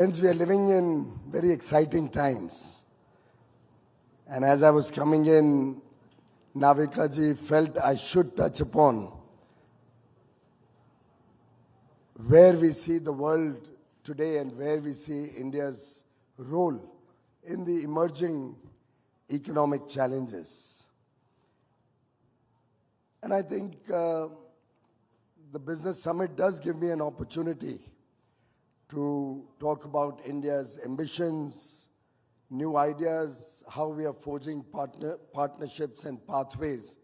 Since we are living in very exciting times, and as I was coming in, Navika ji felt I should touch upon where we see the world today and where we see India's role in the emerging economic challenges. And I think the Business Summit does give me an opportunity to talk about India's ambitions, new ideas, how we are forging partnerships and pathways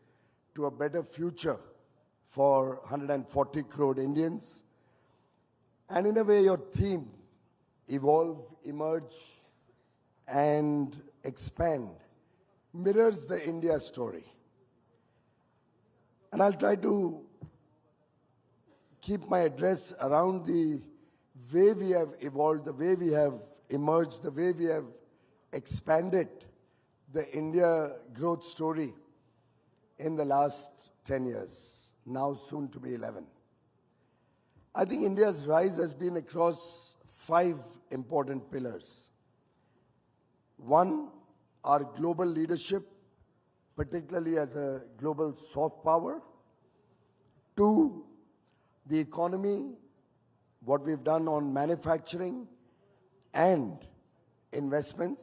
to a better future for 140 crore Indians. And in a way, your theme, evolve, emerge, and expand, mirrors the India story. And I'll try to keep my address around the way we have evolved, the way we have emerged, the way we have expanded the India growth story in the last 10 years, now soon to be 11. I think India's rise has been across 5 important pillars. 1, our global leadership, particularly as a global soft power. 2, the economy, what we've done on manufacturing and investments.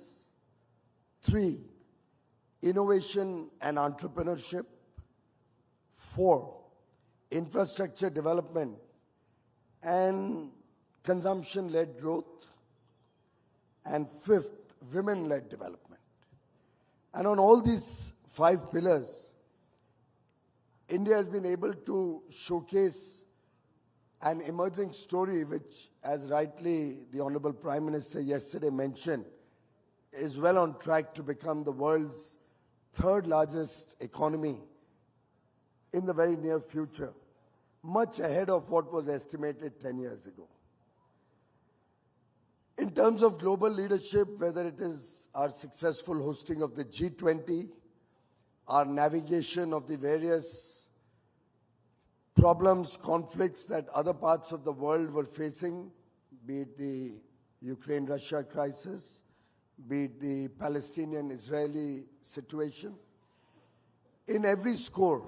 3, innovation and entrepreneurship. 4, infrastructure development and consumption-led growth. And 5th, women-led development. And on all these 5 pillars, India has been able to showcase an emerging story which, as rightly the Honorable Prime Minister yesterday mentioned, is well on track to become the world's 3rd largest economy in the very near future, much ahead of what was estimated 10 years ago. In terms of global leadership, whether it is our successful hosting of the G20, our navigation of the various problems, conflicts that other parts of the world were facing, be it the Ukraine-Russia crisis, be it the Palestinian-Israeli situation, in every score,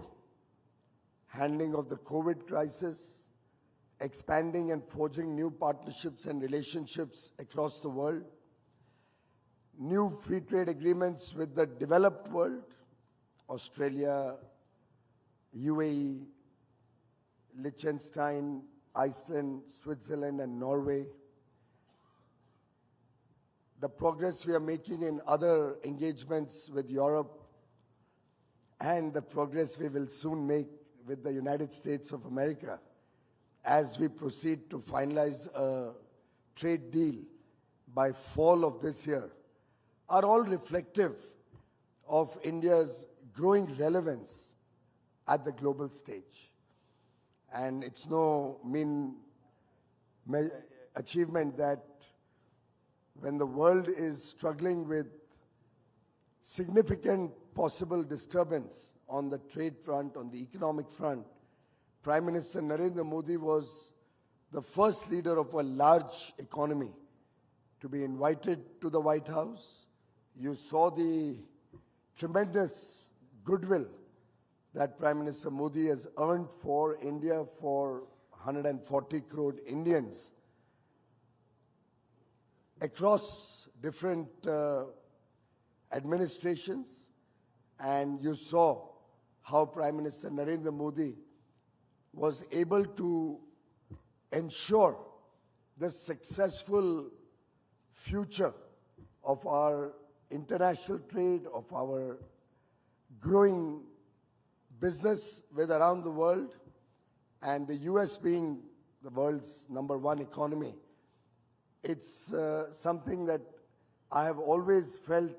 handling of the COVID crisis, expanding and forging new partnerships and relationships across the world, new free trade agreements with the developed world, Australia, UAE, Liechtenstein, Iceland, Switzerland, and Norway. The progress we are making in other engagements with Europe, and the progress we will soon make with the United States of America as we proceed to finalize a trade deal by fall of this year, are all reflective of India's growing relevance at the global stage. And it's no mean achievement that when the world is struggling with significant possible disturbance on the trade front, on the economic front, Prime Minister Narendra Modi was the first leader of a large economy to be invited to the White House. You saw the tremendous goodwill that Prime Minister Modi has earned for India, for 140 crore Indians across different administrations. And you saw how Prime Minister Narendra Modi was able to ensure the successful future of our international trade, of our growing business with around the world, and the US being the world's #1 economy. It's something that I have always felt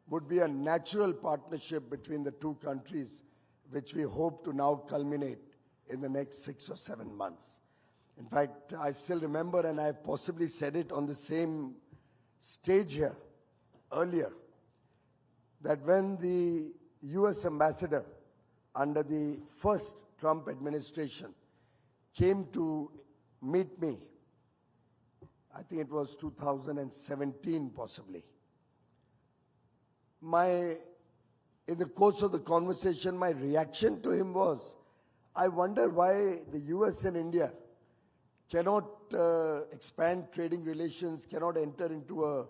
would be a natural partnership between the two countries, which we hope to now culminate in the next 6 or 7 months. In fact, I still remember, and I've possibly said it on the same stage here earlier, that when the US ambassador under the first Trump administration came to meet me, I think it was 2017 possibly. In the course of the conversation, my reaction to him was, I wonder why the US and India cannot expand trading relations, cannot enter into an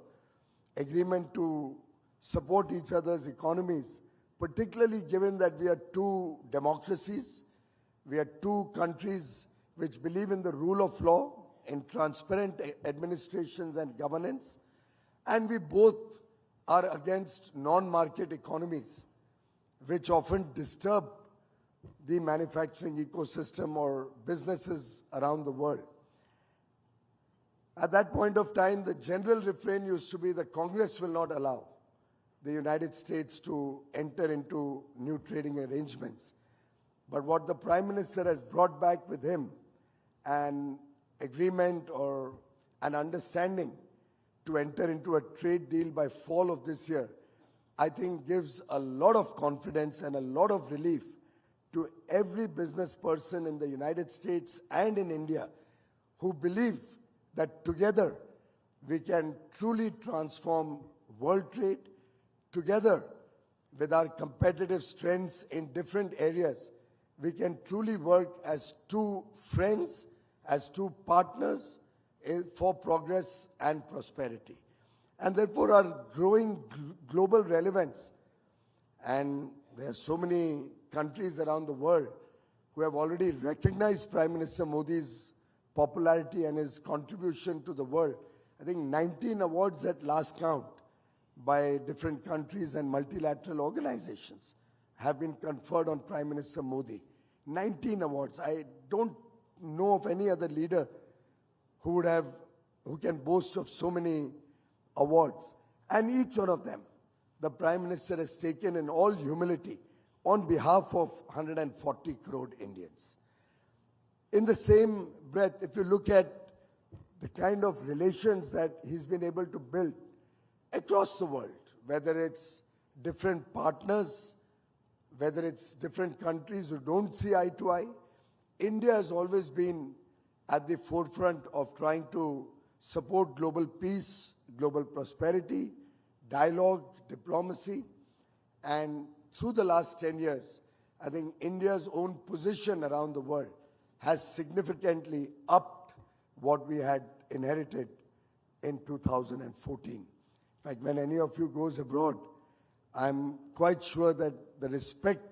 agreement to support each other's economies, particularly given that we are two democracies, we are two countries which believe in the rule of law, in transparent administrations and governance, and we both are against non-market economies, which often disturb the manufacturing ecosystem or businesses around the world. At that point of time, the general refrain used to be the Congress will not allow the United States to enter into new trading arrangements. But what the Prime Minister has brought back with him, an agreement or an understanding to enter into a trade deal by fall of this year, I think gives a lot of confidence and a lot of relief to every business person in the United States and in India who believe that together we can truly transform world trade. Together with our competitive strengths in different areas, we can truly work as two friends, as two partners for progress and prosperity. And therefore our growing global relevance, and there are so many countries around the world who have already recognized Prime Minister Modi's popularity and his contribution to the world. I think 19 awards at last count by different countries and multilateral organizations have been conferred on Prime Minister Modi. 19 awards. I don't know of any other leader who can boast of so many awards. And each one of them, the Prime Minister has taken in all humility on behalf of 140 crore Indians. In the same breath, if you look at the kind of relations that he's been able to build across the world, whether it's different partners, whether it's different countries who don't see eye to eye, India has always been at the forefront of trying to support global peace, global prosperity, dialogue, diplomacy, and through the last 10 years, I think India's own position around the world has significantly upped what we had inherited in 2014. In fact, when any of you goes abroad, I'm quite sure that the respect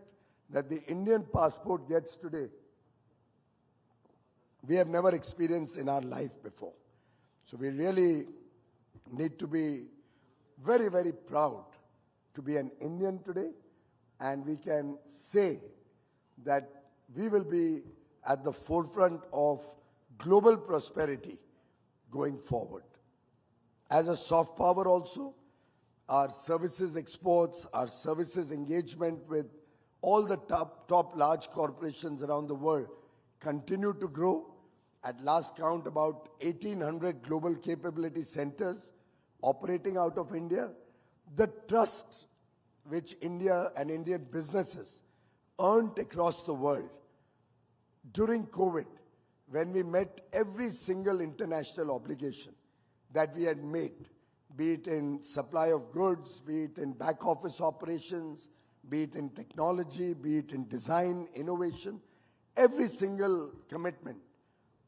that the Indian passport gets today, we have never experienced in our life before. So we really need to be very, very proud to be an Indian today, and we can say that we will be at the forefront of global prosperity going forward. As a soft power also, our services exports, our services engagement with all the top large corporations around the world continue to grow. At last count, about 1,800 global capability centers operating out of India. The trust which India and Indian businesses earned across the world during COVID, when we met every single international obligation that we had made, be it in supply of goods, be it in back office operations, be it in technology, be it in design, innovation, every single commitment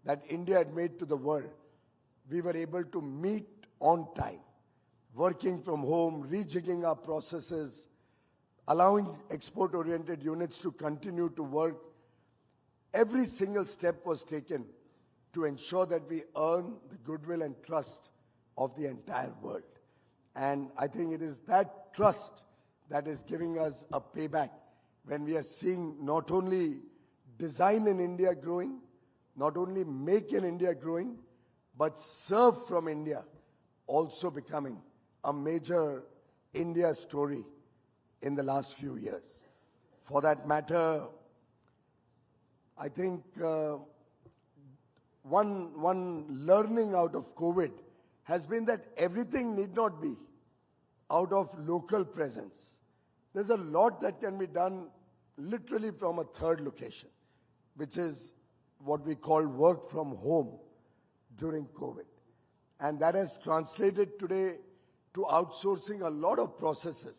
that India had made to the world, we were able to meet on time, working from home, rejigging our processes, allowing export-oriented units to continue to work. Every single step was taken to ensure that we earn the goodwill and trust of the entire world. And I think it is that trust that is giving us a payback when we are seeing not only design in India growing, not only make in India growing, but serve from India also becoming a major India story in the last few years. For that matter, I think one learning out of COVID has been that everything need not be out of local presence. There's a lot that can be done literally from a third location, which is what we call work from home during COVID. And that has translated today to outsourcing a lot of processes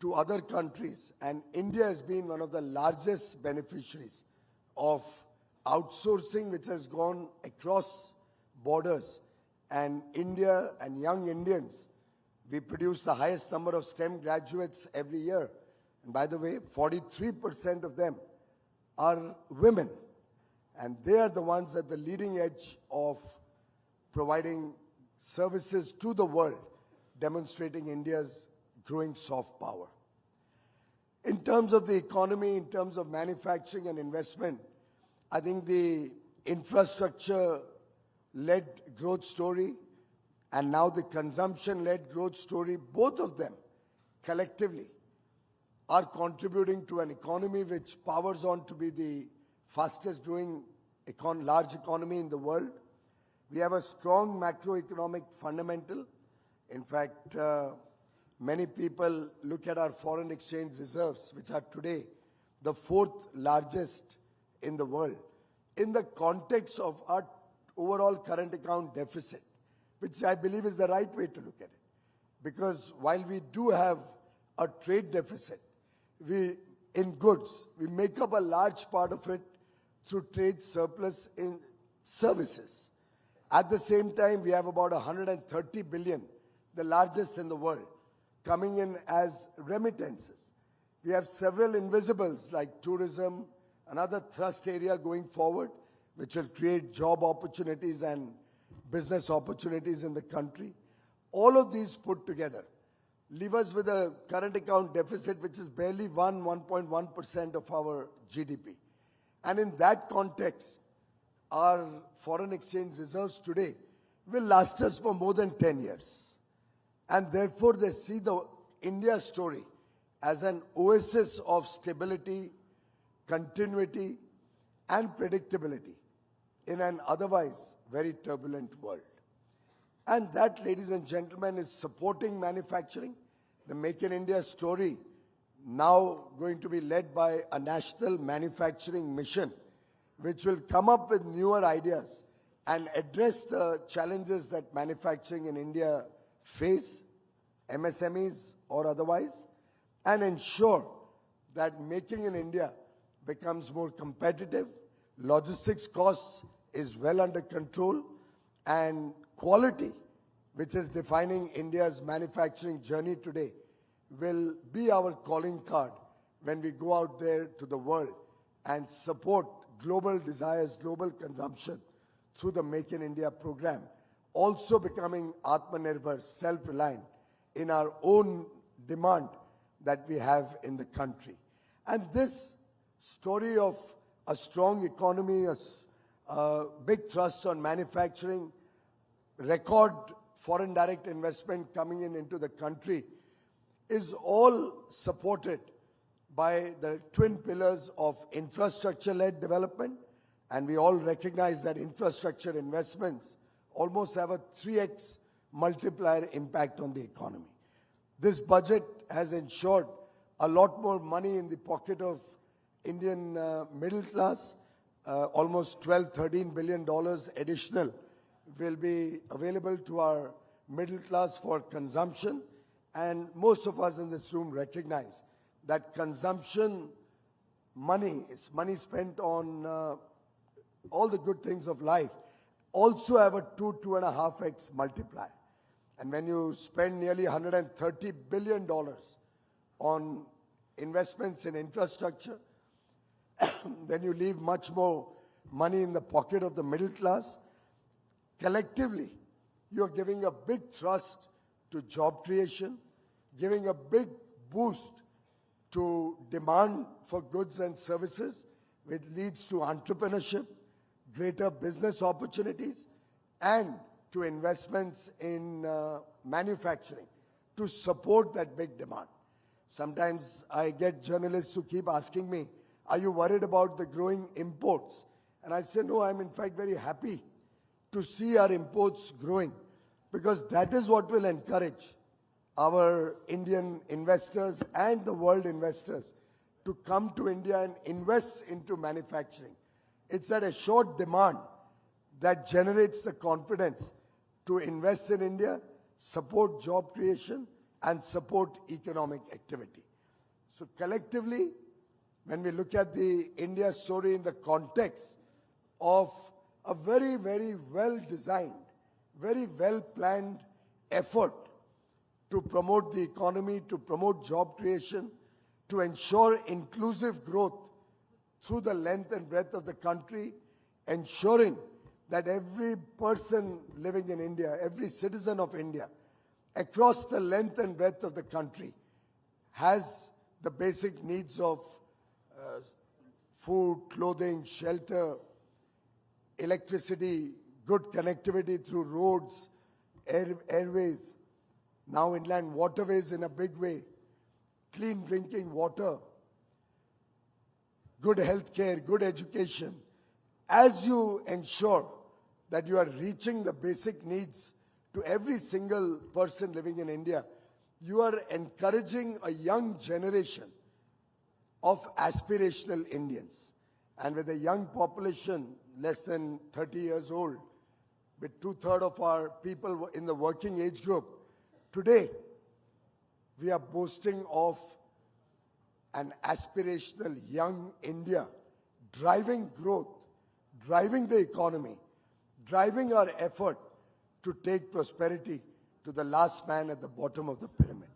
to other countries. And India has been one of the largest beneficiaries of outsourcing, which has gone across borders. And India and young Indians, we produce the highest number of STEM graduates every year. And by the way, 43% of them are women. And they are the ones at the leading edge of providing services to the world, demonstrating India's growing soft power. In terms of the economy, in terms of manufacturing and investment, I think the infrastructure-led growth story and now the consumption-led growth story, both of them collectively are contributing to an economy which powers on to be the fastest growing large economy in the world. We have a strong macroeconomic fundamental. In fact, many people look at our foreign exchange reserves, which are today the fourth largest in the world, in the context of our overall current account deficit, which I believe is the right way to look at it. Because while we do have a trade deficit, in goods, we make up a large part of it through trade surplus in services. At the same time, we have about 130 billion, the largest in the world, coming in as remittances. We have several invisibles like tourism, another thrust area going forward, which will create job opportunities and business opportunities in the country. All of these put together leave us with a current account deficit which is barely 1.1% of our GDP. And in that context, our foreign exchange reserves today will last us for more than 10 years. And therefore, they see the India story as an oasis of stability, continuity, and predictability in an otherwise very turbulent world. And that, ladies and gentlemen, is supporting manufacturing. The Make in India story now going to be led by a national manufacturing mission, which will come up with newer ideas and address the challenges that manufacturing in India face, MSMEs or otherwise, and ensure that making in India becomes more competitive, logistics costs is well under control, and quality, which is defining India's manufacturing journey today, will be our calling card when we go out there to the world and support global desires, global consumption through the Make in India program, also becoming Atmanirbhar, self-reliant in our own demand that we have in the country. And this story of a strong economy, a big thrust on manufacturing, record foreign direct investment coming into the country is all supported by the twin pillars of infrastructure-led development. And we all recognize that infrastructure investments almost have a 3x multiplier impact on the economy. This budget has ensured a lot more money in the pocket of Indian middle class, almost $12–13 billion additional will be available to our middle class for consumption. And most of us in this room recognize that consumption money, is money spent on all the good things of life, also have a 2–2.5x multiplier. And when you spend nearly $130 billion on investments in infrastructure, then you leave much more money in the pocket of the middle class. Collectively, you're giving a big thrust to job creation, giving a big boost to demand for goods and services, which leads to entrepreneurship, greater business opportunities, and to investments in manufacturing to support that big demand. Sometimes I get journalists who keep asking me, are you worried about the growing imports? And I say, no, I'm in fact very happy to see our imports growing, because that is what will encourage our Indian investors and the world investors to come to India and invest into manufacturing. It's that assured demand that generates the confidence to invest in India, support job creation, and support economic activity. So collectively, when we look at the India story in the context of a very, very well-designed, very well-planned effort to promote the economy, to promote job creation, to ensure inclusive growth through the length and breadth of the country, ensuring that every person living in India, every citizen of India, across the length and breadth of the country, has the basic needs of food, clothing, shelter, electricity, good connectivity through roads, airways, now inland waterways in a big way, clean drinking water, good health care, good education. As you ensure that you are reaching the basic needs to every single person living in India, you are encouraging a young generation of aspirational Indians. And with a young population, less than 30 years old, with 2/3 of our people in the working age group, today we are boasting of an aspirational young India driving growth, driving the economy, driving our effort to take prosperity to the last man at the bottom of the pyramid.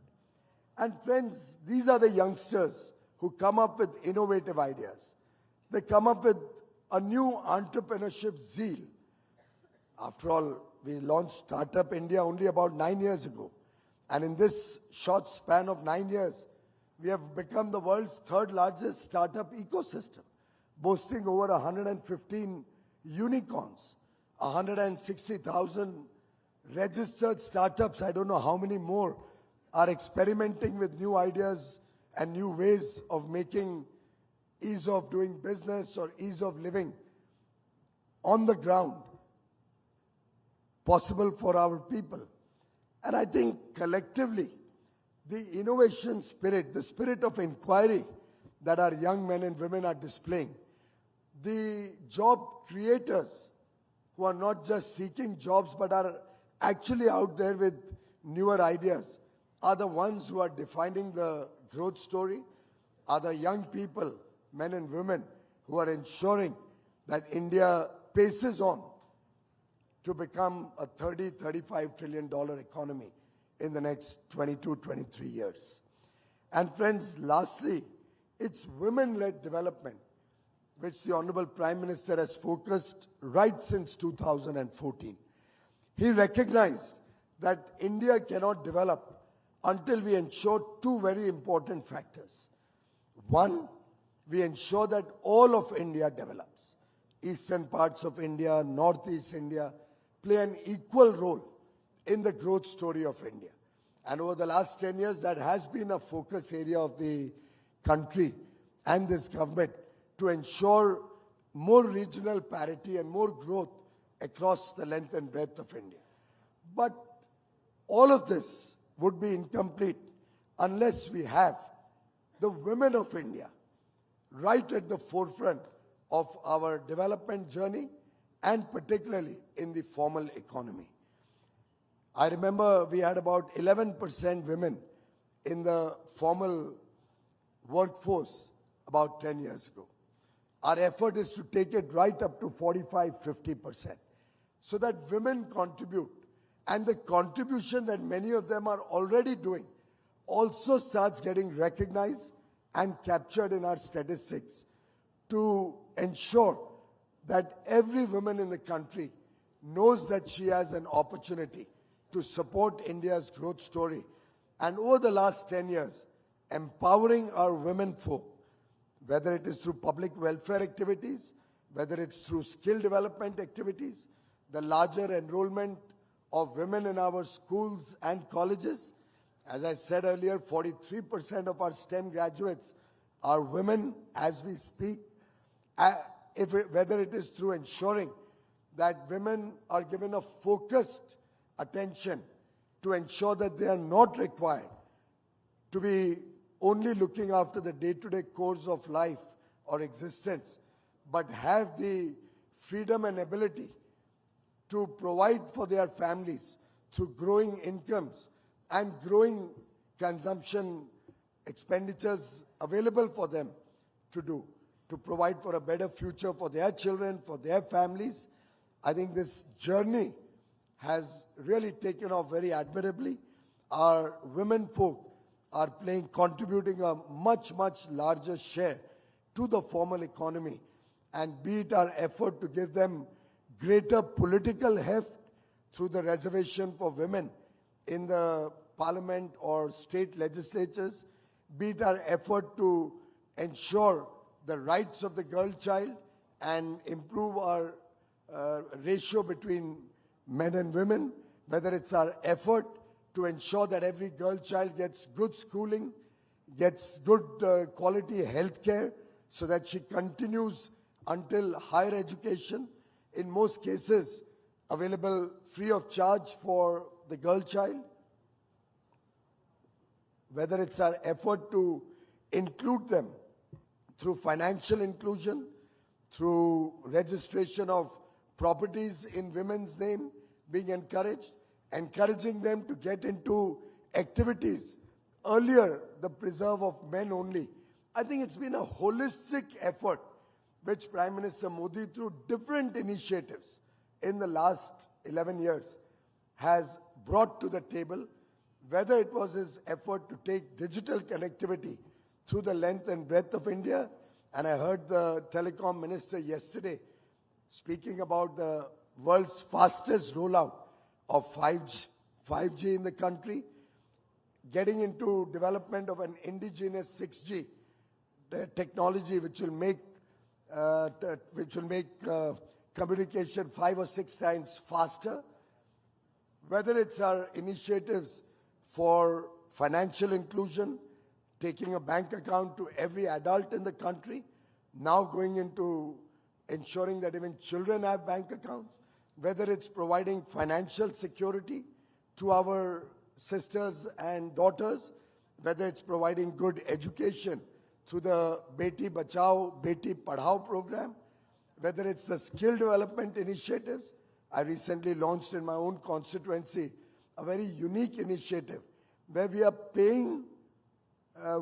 And friends, these are the youngsters who come up with innovative ideas. They come up with a new entrepreneurship zeal. After all, we launched Startup India only about 9 years ago. And in this short span of 9 years, we have become the world's third largest startup ecosystem, boasting over 115 unicorns, 160,000 registered startups. I don't know how many more are experimenting with new ideas and new ways of making ease of doing business or ease of living on the ground possible for our people. And I think collectively, the innovation spirit, the spirit of inquiry that our young men and women are displaying, the job creators who are not just seeking jobs but are actually out there with newer ideas, are the ones who are defining the growth story, are the young people, men and women, who are ensuring that India paces on to become a $30-35 trillion economy in the next 22-23 years. And friends, lastly, it's women-led development, which the Honorable Prime Minister has focused right since 2014. He recognized that India cannot develop until we ensure two very important factors. One, we ensure that all of India develops. Eastern parts of India, Northeast India play an equal role in the growth story of India. And over the last 10 years, that has been a focus area of the country and this government to ensure more regional parity and more growth across the length and breadth of India. But all of this would be incomplete unless we have the women of India right at the forefront of our development journey, and particularly in the formal economy. I remember we had about 11% women in the formal workforce about 10 years ago. Our effort is to take it right up to 45-50%, so that women contribute, and the contribution that many of them are already doing also starts getting recognized and captured in our statistics to ensure that every woman in the country knows that she has an opportunity to support India's growth story. And over the last 10 years, empowering our women folk, whether it is through public welfare activities, whether it's through skill development activities, the larger enrollment of women in our schools and colleges. As I said earlier, 43% of our STEM graduates are women as we speak. Whether it is through ensuring that women are given a focused attention to ensure that they are not required to be only looking after the day-to-day course of life or existence, but have the freedom and ability to provide for their families through growing incomes and growing consumption expenditures available for them to do, to provide for a better future for their children, for their families. I think this journey has really taken off very admirably. Our women folk are contributing a much larger share to the formal economy, and be it our effort to give them greater political heft through the reservation for women in the parliament or state legislatures, be it our effort to ensure the rights of the girl child and improve our ratio between men and women, whether it's our effort to ensure that every girl child gets good schooling, gets good quality health care, so that she continues until higher education, in most cases available free of charge for the girl child, whether it's our effort to include them through financial inclusion, through registration of properties in women's name being encouraged, encouraging them to get into activities. Earlier, the preserve of men only. I think it's been a holistic effort which Prime Minister Modi, through different initiatives in the last 11 years, has brought to the table, whether it was his effort to take digital connectivity through the length and breadth of India. And I heard the telecom minister yesterday speaking about the world's fastest rollout of 5G in the country, getting into development of an indigenous 6G technology which will make communication 5 or 6 times faster, whether it's our initiatives for financial inclusion, taking a bank account to every adult in the country, now going into ensuring that even children have bank accounts, whether it's providing financial security to our sisters and daughters, whether it's providing good education through the Beti Bachao, Beti Padhao program, whether it's the skill development initiatives. I recently launched in my own constituency a very unique initiative where we are paying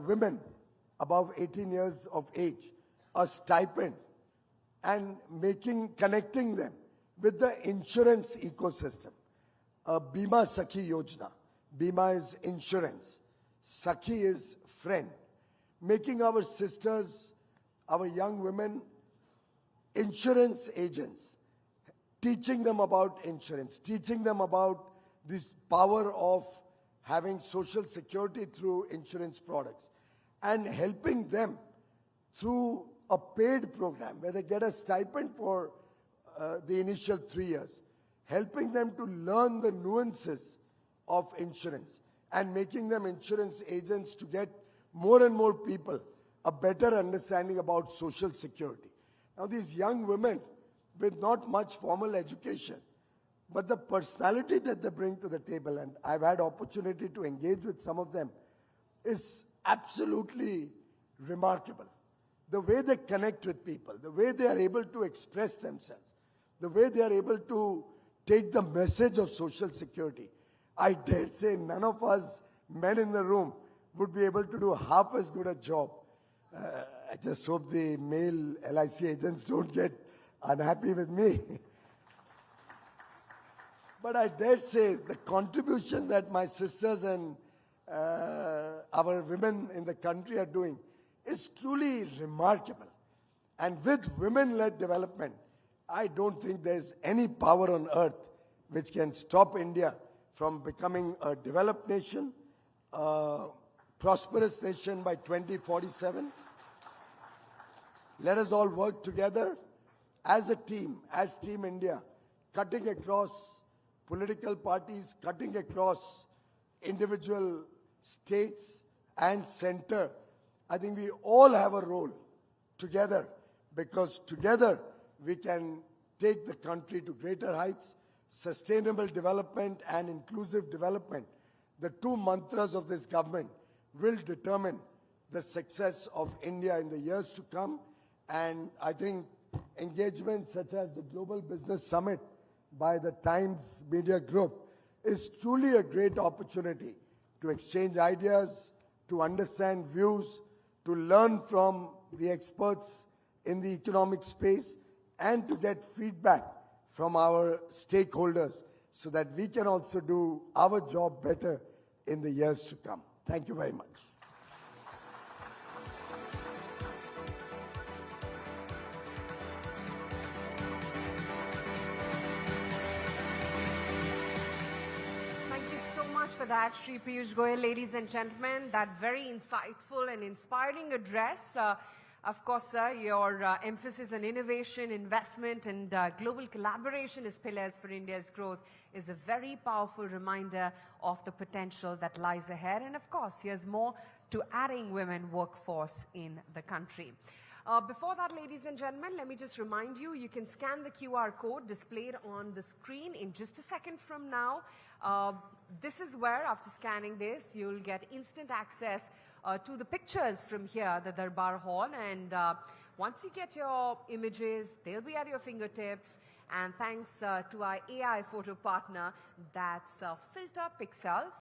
women above 18 years of age a stipend and connecting them with the insurance ecosystem. Bima Sakhi Yojana. Bima is insurance. Sakhi is friend. Making our sisters, our young women, insurance agents, teaching them about insurance, teaching them about this power of having social security through insurance products, and helping them through a paid program where they get a stipend for the initial 3 years, helping them to learn the nuances of insurance and making them insurance agents to get more and more people a better understanding about social security. Now, these young women with not much formal education, but the personality that they bring to the table, and I've had opportunity to engage with some of them, is absolutely remarkable. The way they connect with people, the way they are able to express themselves, the way they are able to take the message of social security. I dare say none of us men in the room would be able to do half as good a job. I just hope the male LIC agents don't get unhappy with me. But I dare say the contribution that my sisters and our women in the country are doing is truly remarkable. And with women-led development, I don't think there's any power on earth which can stop India from becoming a developed nation, a prosperous nation by 2047. Let us all work together as a team, as Team India, cutting across political parties, cutting across individual states and center. I think we all have a role together, because together we can take the country to greater heights. Sustainable development and inclusive development, the two mantras of this government, will determine the success of India in the years to come. And I think engagements such as the Global Business Summit by the Times Media Group is truly a great opportunity to exchange ideas, to understand views, to learn from the experts in the economic space, and to get feedback from our stakeholders so that we can also do our job better in the years to come. Thank you very much. Thank you so much for that, Shri Piyush Goyal. Ladies and gentlemen, that very insightful and inspiring address. Of course, sir, your emphasis on innovation, investment, and global collaboration as pillars for India's growth is a very powerful reminder of the potential that lies ahead. And of course, here's more to adding women workforce in the country. Before that, ladies and gentlemen, let me just remind you, you can scan the QR code displayed on the screen in just a second from now. This is where, after scanning this, you'll get instant access to the pictures from here, the Darbar Hall. And once you get your images, they'll be at your fingertips. And thanks to our AI photo partner, that's Filter Pixels.